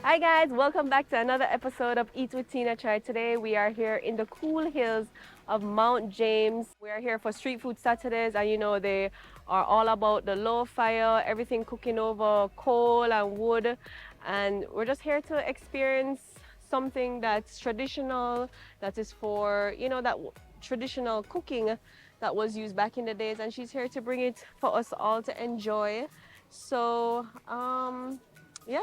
Hi guys, welcome back to another episode of Eat with Tina Chai. Today we are here in the cool hills of Mount James. We are here for Street Food Saturdays, and you know they are all about the low fire, everything cooking over coal and wood. And we're just here to experience something that's traditional, that is for, traditional cooking that was used back in the days. And she's here to bring it for us all to enjoy. So,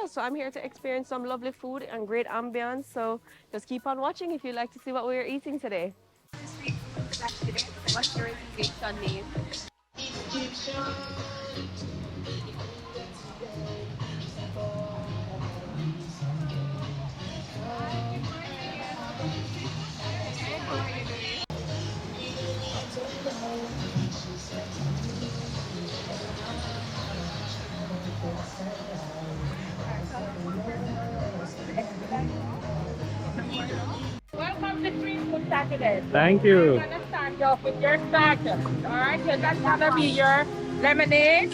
so I'm here to experience some lovely food and great ambience. So just keep on watching if you'd like to see what we're eating today. What's your Egyptian name? Welcome to Street Food Saturday. Thank you. I'm gonna start you off with your starters. Alright, so that's gonna be your lemonade,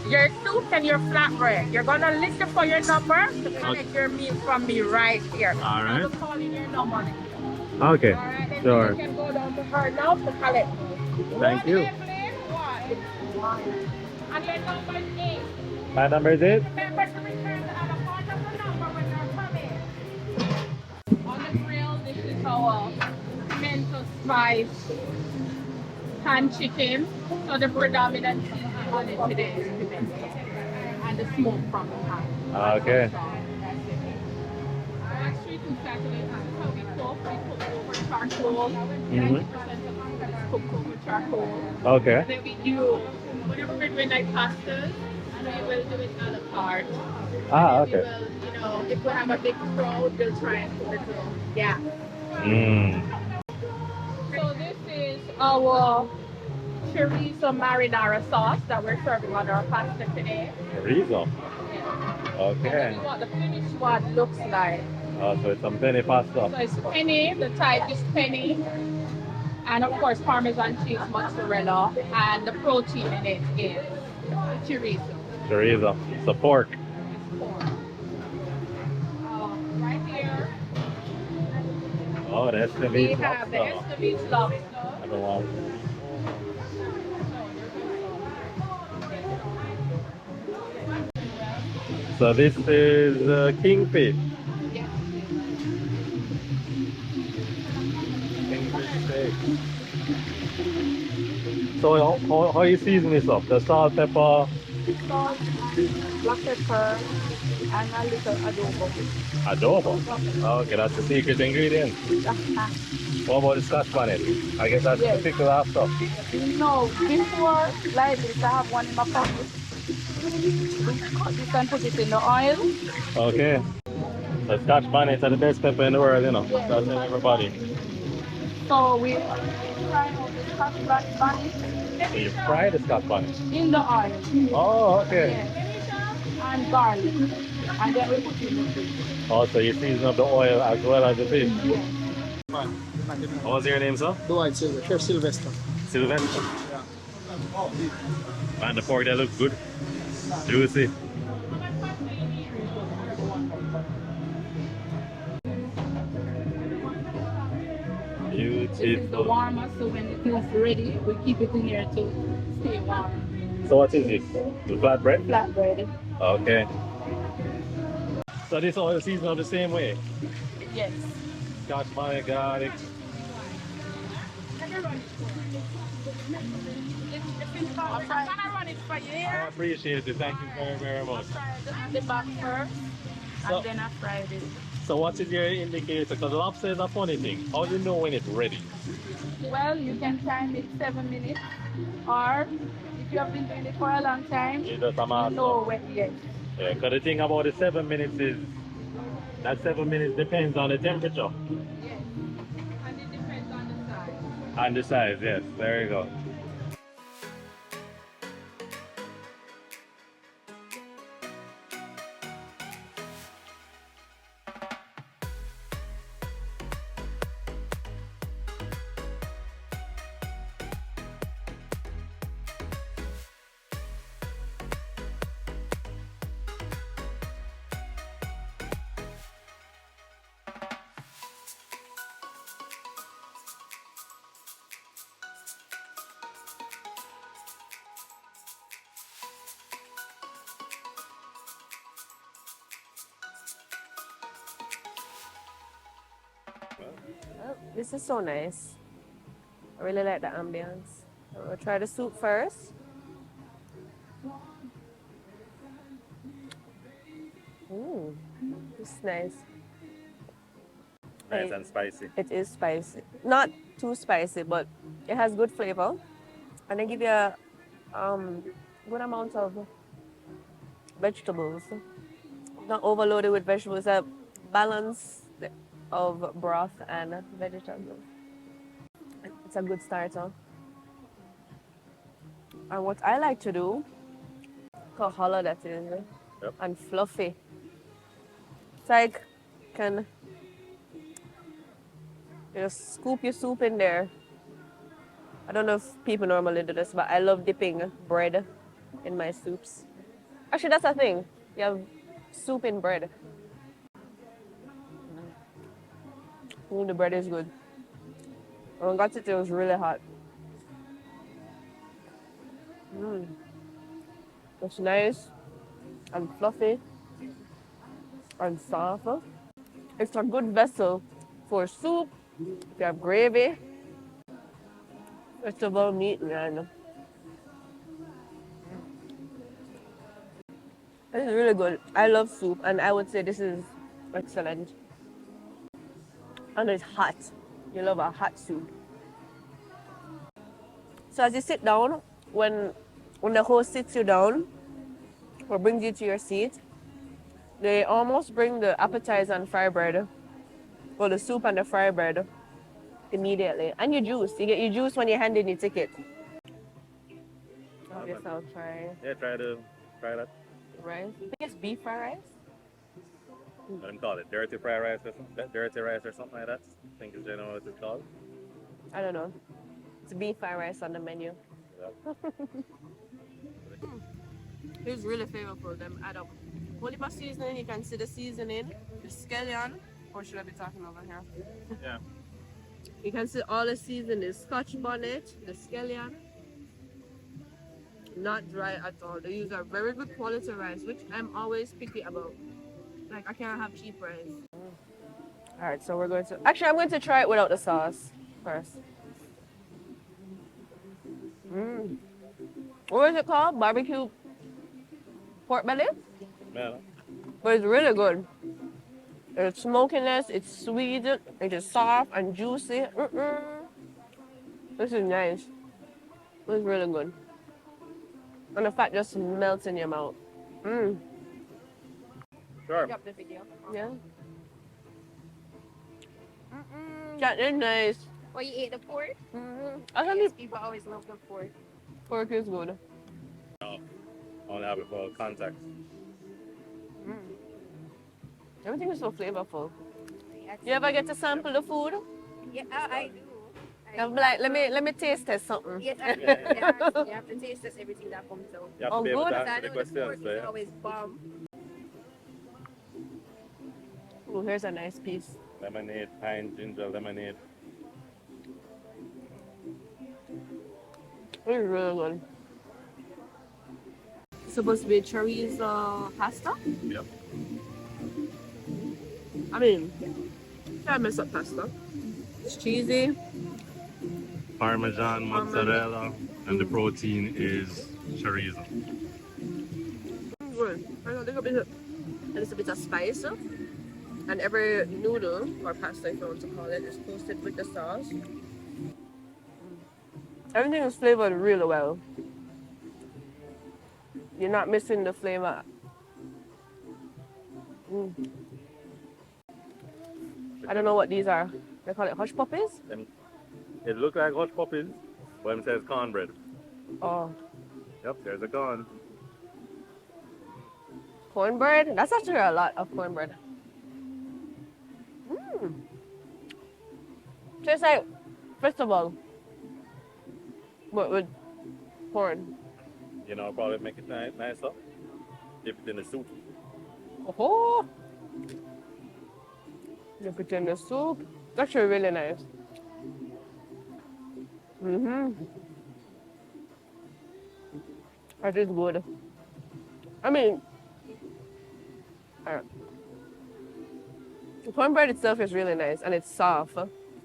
your soup, and your flatbread. You're gonna listen for your number to collect your meal from me right here. Alright. I'm calling your number. Okay. Alright, and Sure. you can go down to her now to collect. Thank you. One. And your number is 8. My number is 8. Remember to return the other part of the number when you're coming. On the grill, this is our pimento spice pan chicken. So the predominant seasoning on it today is pimento and the smoke from the pan. Okay. So that's it. Street food Saturday, that's how we cook. We cook over charcoal. 90% of the food is cooked over charcoal. Okay. And then we do, whenever we're doing like pastas, we will do it a la carte. Ah, And then okay. we will, if we have a big crowd, we'll try and put it through. Yeah. So this is our chorizo marinara sauce that we're serving on our pasta today. Chorizo. And Okay. this is what the finished one looks like. Oh, so it's some penny pasta. So it's penny, the type is penny. And of course Parmesan cheese, mozzarella, and the protein in it is chorizo. Chorizo. It's a pork. It's pork. Right here, Oh, that's the we meat have the lobster. Escovitch lobster. I don't want. So this is kingfish. Yes. Kingfish steak. So how you season this up? The salt, pepper, Salt, black pepper, and a little adobo. adobo. Okay, that's the secret ingredient. What about the scotch bonnet? I guess that's Yes. the particular after. No, before like this, I have one in my pocket. We cut this and put it in the oil. Okay. The scotch bonnets are the best pepper in the world, you know. Yes. That's in everybody. So we fry out the scotch bonnet So you fry the scotch bonnet. in the oil. Oh, okay. Yes. And garlic. And then we put it in the fish. Also, you season up the oil as well as the fish. Yes. What was your name, sir? Dwight Silver, Chef Sylvester. Sylvester. Man, the pork that looks good. Juicy. This is the Beautiful. warmer, so when it is ready, we keep it in here to stay warm. So what is this? The flatbread? Flatbread. Okay. So this oil seasoned up the same way? Yes. Scotch bonnet, garlic. I'm gonna run it for you I here. appreciate it. Thank you very, very much. Fry the back first, So- and then I fried it. So what is your indicator? Because lobster is a funny thing. How do you know when it's ready? Well, you can time it 7 minutes, or if you have been doing it for a long time, It's just a you matter. know when. Yes. Yeah, because the thing about the 7 minutes is that 7 minutes depends on the temperature Yes. And it depends on the size. and the size. Yes, there you go. Oh, this is so nice. I really like the ambience. I'm gonna try the soup first. Ooh, it's nice. Nice and spicy. It is spicy. Not too spicy, but it has good flavor. And they give you a good amount of vegetables. Not overloaded with vegetables, a balance of broth and vegetables. It's a good starter. And what I like to do, look how hollow that is, Yep. and fluffy. It's like, can you just scoop your soup in there. I don't know if people normally do this, but I love dipping bread in my soups. Actually, that's a thing. You have soup in bread. Ooh, the bread is good. When I got it, it was really hot. It's nice and fluffy and soft. It's a good vessel for soup. If you have gravy, vegetable meat, and it's really good. I love soup, and I would say this is excellent. And it's hot. You love a hot soup. So as you sit down, when the host sits you down or brings you to your seat, they almost bring the appetizer and fry bread, or the soup and the fry bread immediately. And your juice. You get your juice when you hand in your ticket. I guess I'll try Yeah, try that. rice. I think it's beef fried rice. Let them call it dirty fried rice or something. Dirty rice or something like that. I think is generally what it's called. I don't know. It's beef fried rice on the menu. Yeah. It's really flavorful. Them add up. Only for seasoning, you can see the seasoning, the scallion, or should I be talking over here? Yeah. You can see all the seasoning, scotch bonnet, the scallion. Not dry at all. They use a very good quality rice, which I'm always picky about. Like, I can't have cheap rice. All right, so we're going to... Actually, I'm going to try it without the sauce first. What is it called? Barbecue pork belly? Yeah. But it's really good. It's smokiness, it's sweet, it is soft and juicy. This is nice. It's really good. And the fat just melts in your mouth. Sure. Drop the video. Yeah. That is nice. Oh, you ate the pork? I Yes, think people always love the pork. pork is good. I only have it for contact. Everything is so flavorful. I You ever get to sample the food? Yeah, I do. I'm like, let me taste test something. Yes, you have to taste this, everything that comes out. You have Oh, to be able good. to I answer the know the pork questions. So, is yeah. always bomb. Oh, here's a nice piece. Lemonade, pine, ginger, lemonade. It's really good. It's supposed to be chorizo pasta. Yep. I mean, can't mess up pasta. It's cheesy. Parmesan, mozzarella, and the protein is chorizo. Good. And a little bit of spice. And every noodle or pasta, if you want to call it, is toasted with the sauce. Everything is flavored really well. You're not missing the flavor. I don't know what these are. They call it hush puppies? It looks like hot puppies, but it says cornbread. Oh, Yep, there's a corn. cornbread? That's actually a lot of cornbread. Tastes like vegetable, but with corn. You know, probably make it nicer. Dip it in the soup. Oh, dip it in the soup. It's actually really nice. That is good. I mean, The cornbread itself is really nice and it's soft.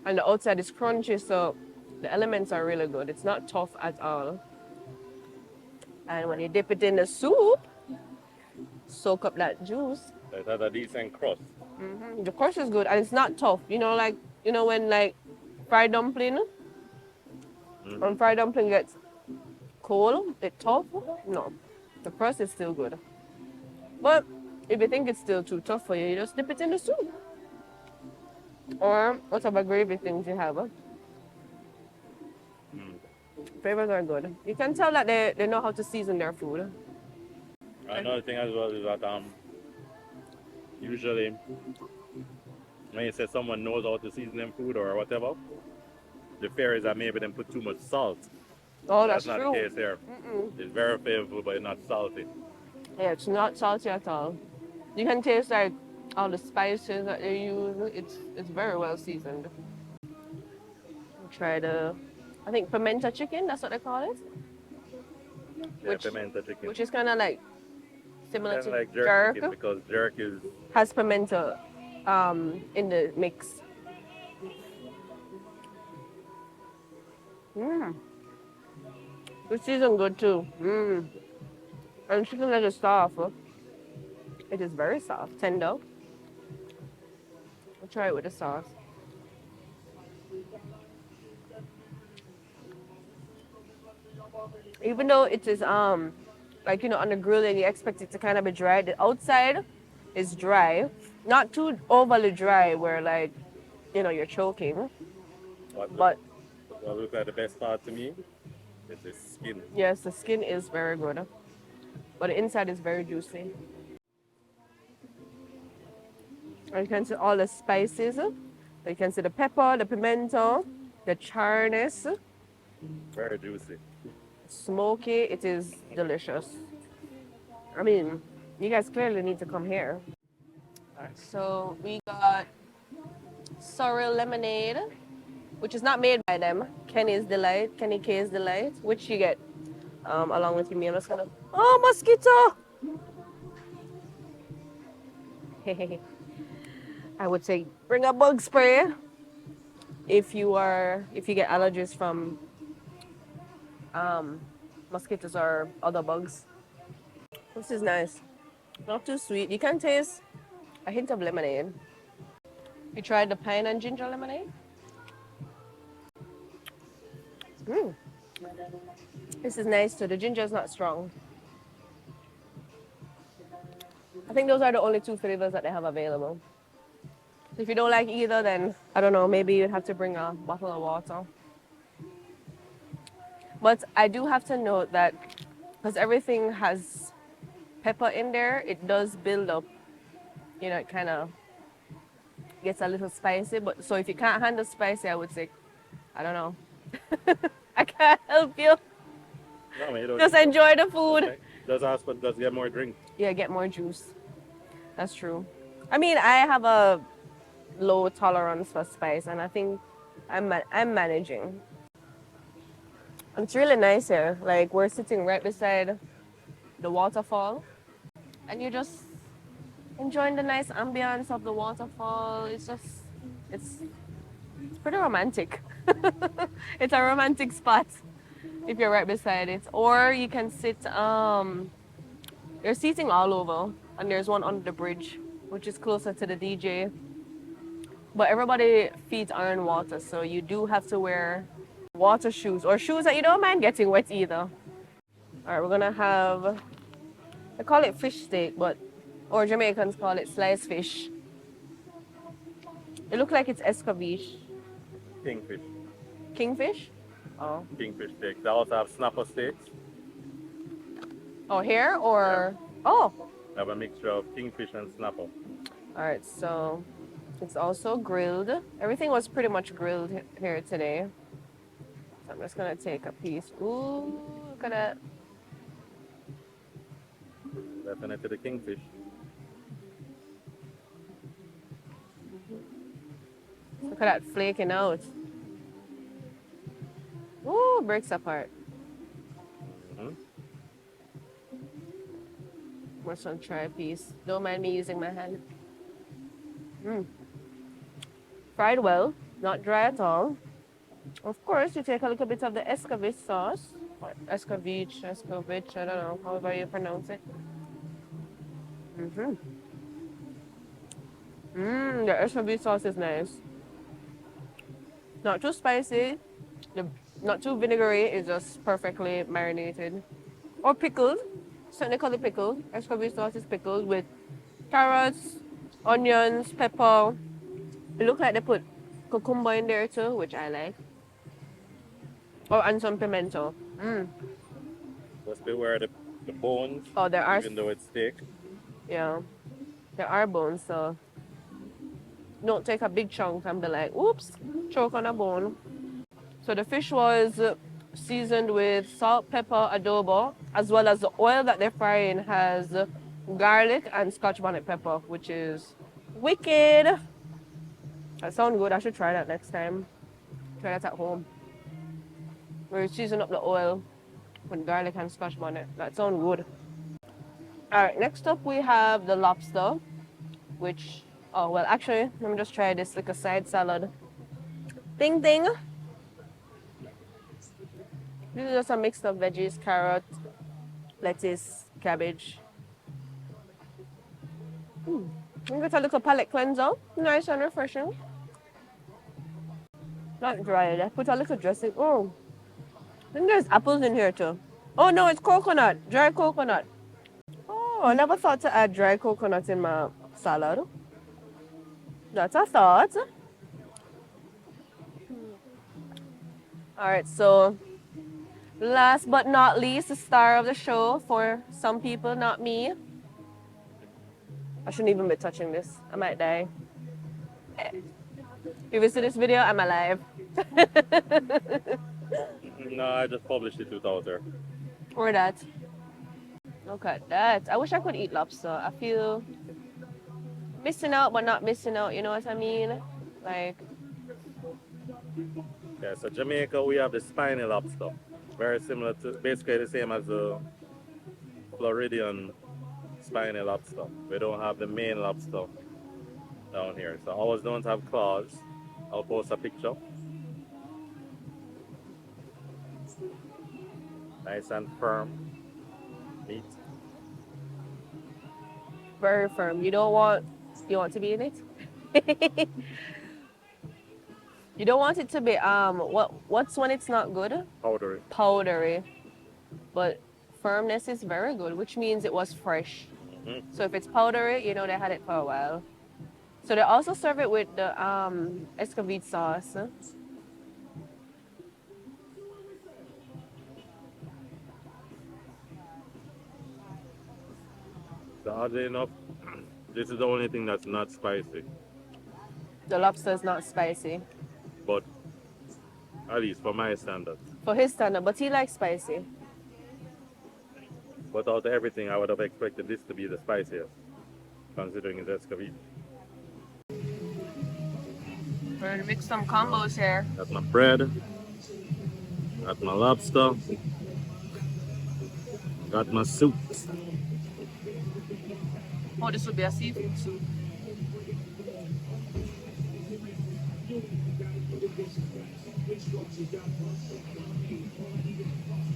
And the outside is crunchy, so the elements are really good. It's not tough at all. And when you dip it in the soup, soak up that juice. It has a decent crust. The crust is good and it's not tough. You know, like, you know, when like fried dumpling, when fried dumpling gets cold, it's tough. No, the crust is still good. But if you think it's still too tough for you, you just dip it in the soup. Or whatever gravy things you have. Flavors are good. You can tell that they know how to season their food. Another thing as well is that usually when you say someone knows how to season them food or whatever, the fear is that maybe they put too much salt. Oh, that's not true. the case here. It's very flavorful, but it's not salty. Yeah, it's not salty at all. You can taste like all the spices that they use. It's very well seasoned. Try the, I think pimento chicken. That's what they call it. Yeah, pimento chicken. Which is kind of like similar Kind to of like jerk jerk. chicken because jerk is Has pimento in the mix. It's seasoned good too. And chicken leg is soft. It is very soft, tender. I'll try it with the sauce. Even though it is like, you know, on the grill and you expect it to kind of be dry, the outside is dry, not too overly dry where like, you know, you're choking. But what looks like the best part to me is the skin. yes, the skin is very good, but the inside is very juicy. And you can see all the spices. You can see the pepper, the pimento, the charness, Very juicy. smoky. It is delicious. I mean, you guys clearly need to come here. All right, so we got sorrel lemonade, which is not made by them. Kenny K's Delight, which you get along with your meal. I'm just gonna, oh, mosquito! I would say bring a bug spray if you get allergies from mosquitoes or other bugs. This is nice. Not too sweet. You can taste a hint of lemonade. You tried the pine and ginger lemonade? This is nice too. The ginger is not strong. I think those are the only two flavors that they have available. So if you don't like either, then I don't know, maybe you'd have to bring a bottle of water. But I do have to note that because everything has pepper in there, it does build up. You know, it kind of gets a little spicy. But so if you can't handle spicy, I would say, I don't know. I can't help you. No, man, you don't Just enjoy the food. okay. Does ask, but does get more drink. Yeah, get more juice. That's true. I mean, I have a low tolerance for spice, and I think I'm managing. And it's really nice here. Like we're sitting right beside the waterfall, and you're just enjoying the nice ambience of the waterfall. It's pretty romantic. It's a romantic spot if you're right beside it, or you can sit. There's seating all over, and there's one under the bridge, which is closer to the DJ. But everybody's feet are in water, so you do have to wear water shoes or shoes that you don't mind getting wet either. All right, we're gonna have, they call it fish steak, or Jamaicans call it sliced fish. It looks like it's escabeche. Kingfish. Kingfish? Oh. Kingfish steaks. They also have snapper steaks. Oh, here or? Oh. They have a mixture of kingfish and snapper. All right, so it's also grilled. Everything was pretty much grilled here today. So I'm just gonna take a piece. Ooh, look at that. Definitely the kingfish. Look at that flaking out. Ooh, breaks apart. I'm just gonna try a piece. Don't mind me using my hand. fried well, not dry at all. Of course, you take a little bit of the escovitch sauce, or escovitch, I don't know, however you pronounce it. The escovitch sauce is nice. Not too spicy, the, not too vinegary, it's just perfectly marinated. Or pickled, certainly call it pickled. Escovitch sauce is pickled with carrots, onions, pepper. It looks like they put cucumber in there too, which I like. Oh, and some pimento. Just beware the bones, Oh, there are, even though it's thick. yeah, there are bones, so don't take a big chunk and be like, oops, choke on a bone. So the fish was seasoned with salt, pepper, adobo, as well as the oil that they're frying has garlic and scotch bonnet pepper, which is wicked. That sounds good. I should try that next time. Try that at home. Where you season up the oil with garlic and scotch bonnet. That sounds good. All right, next up we have the lobster, which, oh, well, actually, let me just try this like a side salad. Ding ding. This is just a mix of veggies, carrot, lettuce, cabbage. You get a little palate cleanser. Nice and refreshing. Not dry. I put a little dressing. Oh, I think there's apples in here too. Oh no, it's coconut. Dry coconut. Oh, I never thought to add dry coconut in my salad. That's a thought. Alright, so last but not least, the star of the show for some people, not me. I shouldn't even be touching this. I might die. If you see this video, I'm alive. No, I just published it without her. Or that. Look at that. I wish I could eat lobster. I feel missing out, but not missing out. You know what I mean? Like, Yeah, so Jamaica, we have the spiny lobster. Very similar to, basically the same as the Floridian spiny lobster. We don't have the main lobster down here. So ours don't have claws. I'll post a picture. Nice and firm meat. very firm. You want to be in it? You don't want it to be what's when it's not good? Powdery. Powdery. But firmness is very good, which means it was fresh. So if it's powdery, you know they had it for a while. So they also serve it with the escovitch sauce. So oddly enough, this is the only thing that's not spicy. The lobster is not spicy. But at least for my standards. For his standard, but he likes spicy. But out of everything, I would have expected this to be the spiciest, considering it's escovitch. We're gonna mix some combos here. That's my bread. Got my lobster. Got my soup. Oh, this would be a seafood soup.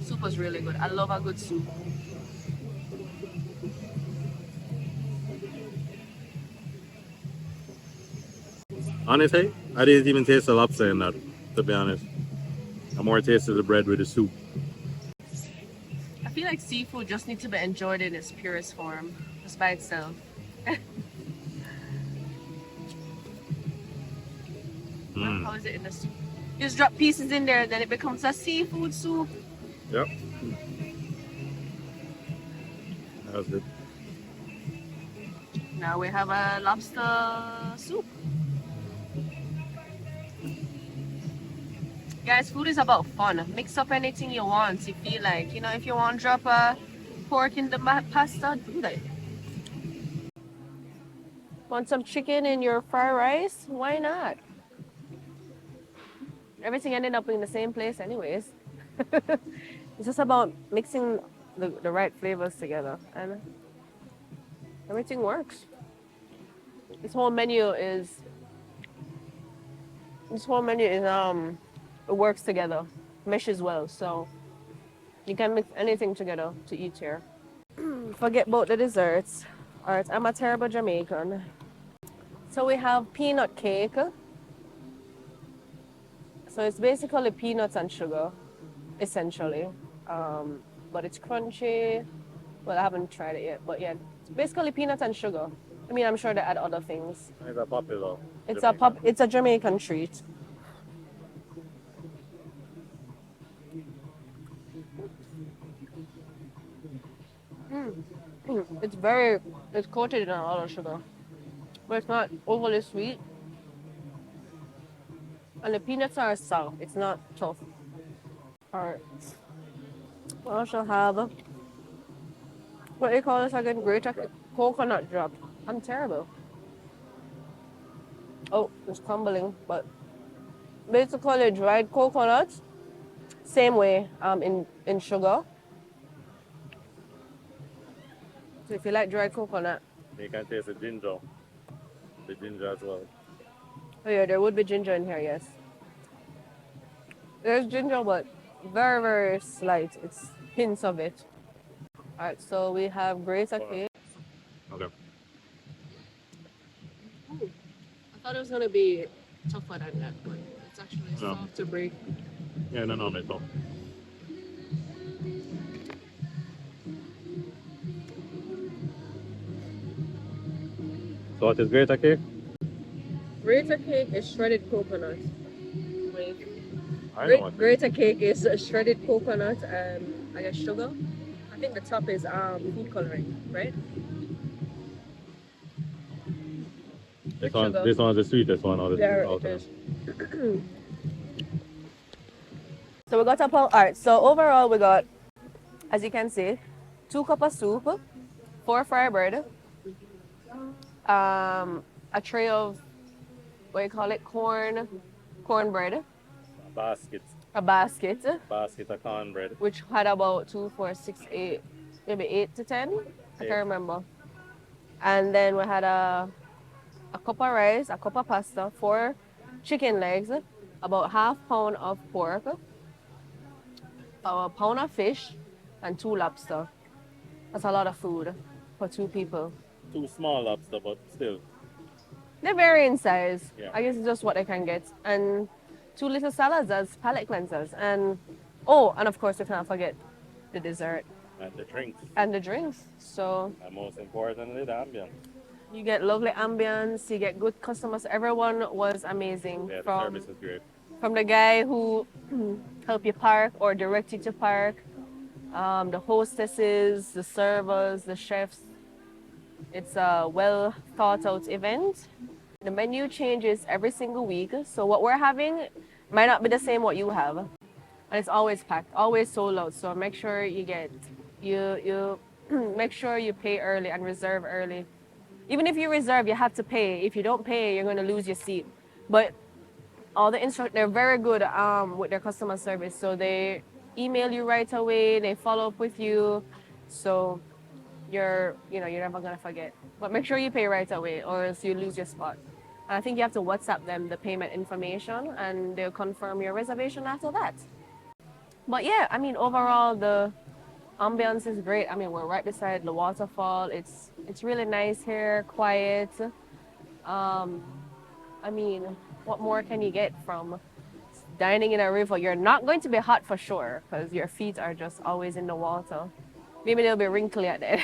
Soup was really good. I love a good soup. Honestly, I didn't even taste the lobster in that, to be honest. I more tasted the bread with the soup. I feel like seafood just needs to be enjoyed in its purest form, just by itself. How is it in the soup? You just drop pieces in there, then it becomes a seafood soup. Yep. That was good. Now we have a lobster soup. Guys, food is about fun. Mix up anything you want. You feel like, you know, if you want to drop a pork in the pasta, do that. Want some chicken in your fried rice? Why not? Everything ended up in the same place anyways. It's just about mixing the right flavors together and everything works. This whole menu is This whole menu is it works together, meshes well, so you can mix anything together to eat here. Forget about the desserts. Alright, I'm a terrible Jamaican. So we have peanut cake. So it's basically peanuts and sugar, essentially. But it's crunchy. Well, I haven't tried it yet, but yeah, it's basically peanuts and sugar. I mean, I'm sure they add other things. It's a popular. It's a Jamaican treat. It's coated in a lot of sugar, but it's not overly sweet. And the peanuts are soft. It's not tough. All right. We also have what do you call this again? Greater coconut drop. I'm terrible. Oh, it's crumbling, but basically dried coconut, same way in sugar. So if you like dried coconut, You can taste the ginger as well. oh yeah, there would be ginger in here, yes. There's ginger, but very, very slight. It's hints of it. All right, so we have greater cake. Okay. I thought it was gonna be tougher than that, but it's actually soft to break. Yeah, no, it's not. So what is greater cake? Greater cake is shredded coconut. Wait. I know what. Greater cake is shredded coconut and I guess sugar. I think the top is food coloring, right? This one's the sweetest one out of There out it of is. them. So we got a pound. Alright, so overall we got, as you can see, 2 cups of soup, 4 fry bread, a tray of what do you call it? Cornbread, Basket a basket, of cornbread. which had about 2, 4, 6, 8, maybe 8 to 10. I can't remember. And then we had a cup of rice, a cup of pasta, 4 chicken legs, about half pound of pork, a pound of fish, and 2 lobster. That's a lot of food for 2 people. 2 small lobster, but still. They vary in size. Yeah. I guess it's just what they can get. And 2 little salads as palate cleansers. And and of course, we can't forget the dessert And the drinks. and the drinks. So And most importantly, the ambience. you get lovely ambience, you get good customers. Everyone was amazing. Yeah, the service is great. From the guy who helped you park or direct you to park, the hostesses, the servers, the chefs. It's a well thought out event. The menu changes every single week, so what we're having might not be the same what you have, and it's always packed, always sold out. So make sure you make sure you pay early and reserve early. Even if you reserve, you have to pay. If you don't pay, you're going to lose your seat. But all the they're very good with their customer service. So they email you right away. They follow up with you. So you're never gonna forget. But make sure you pay right away, or else you lose your spot. And I think you have to WhatsApp them the payment information, and they'll confirm your reservation after that. But yeah, I mean overall the ambience is great. I mean we're right beside the waterfall. It's really nice here, quiet. I mean, what more can you get from dining in a river? You're not going to be hot for sure because your feet are just always in the water. Maybe they'll be wrinkly at the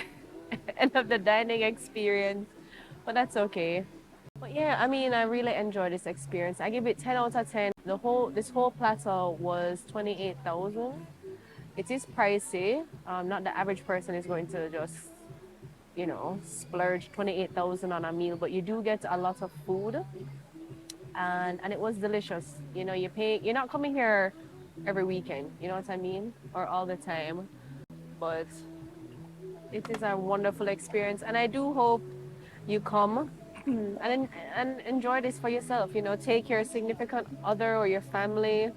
end of the dining experience, but that's okay. But yeah, I mean, I really enjoyed this experience. I give it 10 out of 10. This whole platter was 28,000. It is pricey. Not the average person is going to just, splurge 28,000 on a meal, but you do get a lot of food. And it was delicious. You're not coming here every weekend, you know what I mean? Or all the time. But it is a wonderful experience, and I do hope you come and enjoy this for yourself. Take your significant other or your family,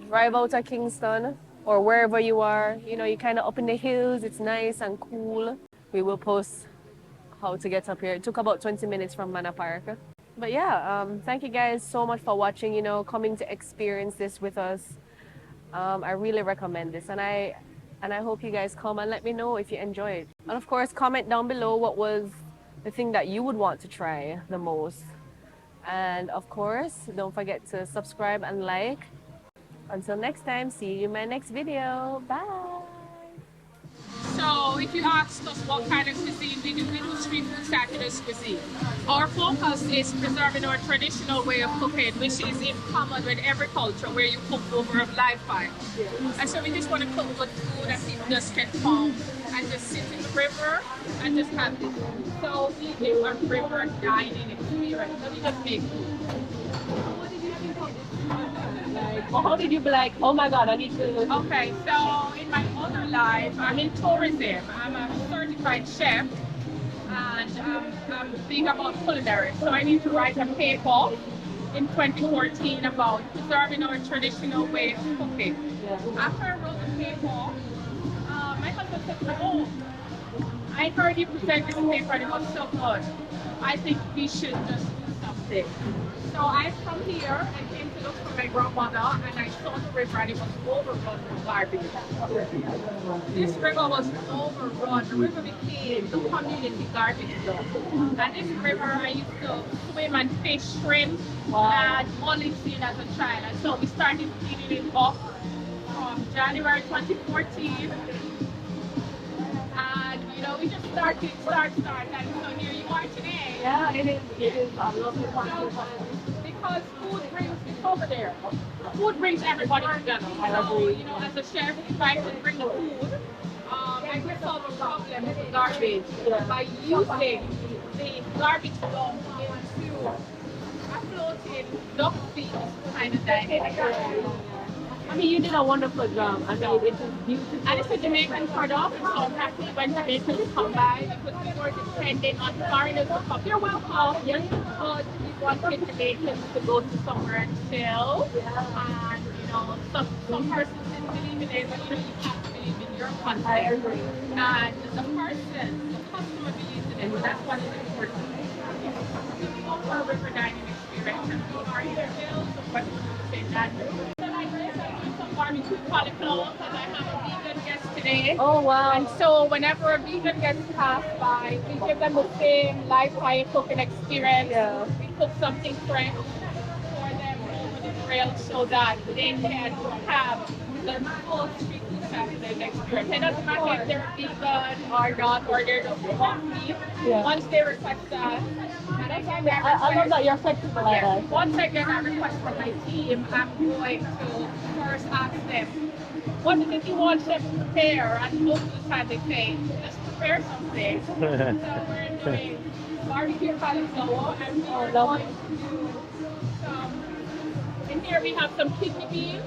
drive out to Kingston or wherever you are. You're kind of up in the hills. It's nice and cool. We will post how to get up here. It took about 20 minutes from Manor Park. But yeah, thank you guys so much for watching, you know, coming to experience this with us. I really recommend this, and I hope you guys come and let me know if you enjoy it. And of course, comment down below what was the thing that you would want to try the most. And of course, don't forget to subscribe and like. Until next time, see you in my next video. Bye. So if you ask us what kind of cuisine we do street food Saturdays cuisine. Our focus is preserving our traditional way of cooking, which is in common with every culture where you cook over a live fire. And so we just want to cook good food and people just can come and just sit in the river and just have this. So we do a river dining experience. So we just make food. Well, how did you be like, oh my God, I need to... Okay, so in my other life, I'm in tourism. I'm a certified chef, and I'm big about culinary. So I need to write a paper in 2014 about preserving our traditional way of cooking. Yeah. After I wrote the paper, my husband said, oh, I heard you present this paper and it was so good. I think we should just do something. So I from here and came to look for my grandmother, and I saw the river and it was overrun with garbage. This river was overrun. The river became the community garbage dump. And this river I used to swim and fish shrimp and olives in as a child. And so we started cleaning it up from January 2014. And you know, we just start, and so here you are today. Yeah, it is a lovely one. Because food brings people over there. Food brings everybody together. So, you know, as a chef, if I could bring the food, I could solve a problem with the garbage by using the garbage dump into a floating duck feed kind of dining. I mean, you did a wonderful job. I mean, it is beautiful. And it's a Jamaican product, so I'm happy when Jamaicans come by because we were dependent on foreigners to come. You're welcome, yes, but we wanted Jamaicans to go to somewhere and chill. And, you know, some persons didn't believe in it, but you know, you have to believe in your country. I agree. And the customer believes in it, so that's what is important. So we go for a river dining experience, and we are here still, so what do you say that? Barbecue cauliflower because I have a vegan guest today. Oh wow. And so whenever a vegan guest pass by, we give them the same live fire cooking experience. Yeah. We cook something fresh for them over the grill so that they can have the full street food Saturday experience. It doesn't matter if they're vegan or not, or they're just want meat. Yeah. Once they request that, I love that you're flexible like that. once I get a request from my team, I'm going to first ask them, what is it you want them to prepare? And most of the time they say, just prepare something. So we're doing barbecue cauliflower, and we're going to do some, in here we have some kidney beans.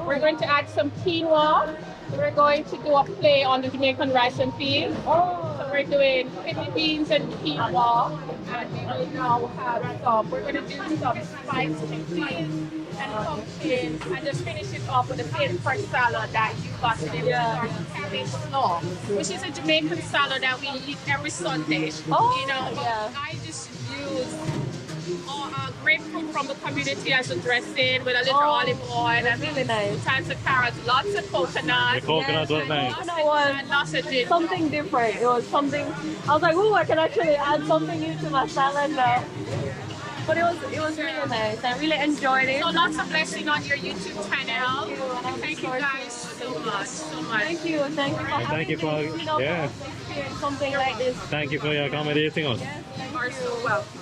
We're going to add some quinoa. We're going to do a play on the Jamaican rice and peas. So we're doing kidney beans and quinoa. And we will now have some, we're going to do some spiced chickpeas and pumpkin, and just finish it off with a paper salad that you got today, which is our cabbage slaw, which is a Jamaican salad that we eat every Sunday. Oh, you know, yeah. I just use grapefruit from the community as a dressing with a little olive oil and really nice. 2 types of carrots, lots of coconut. The coconut was nice. Coconut was And lots of ginger. something different. It was something. I was like, ooh, I can actually add something new to my salad now. But it was really nice. I really enjoyed it. So lots of blessing on your YouTube channel. Thank you, and I'm Thank you sorry guys so much, so much. Thank you for Thank you for having me, yeah. experience something like this. Thank you for your accommodating us. Yes, thank You are you. so welcome.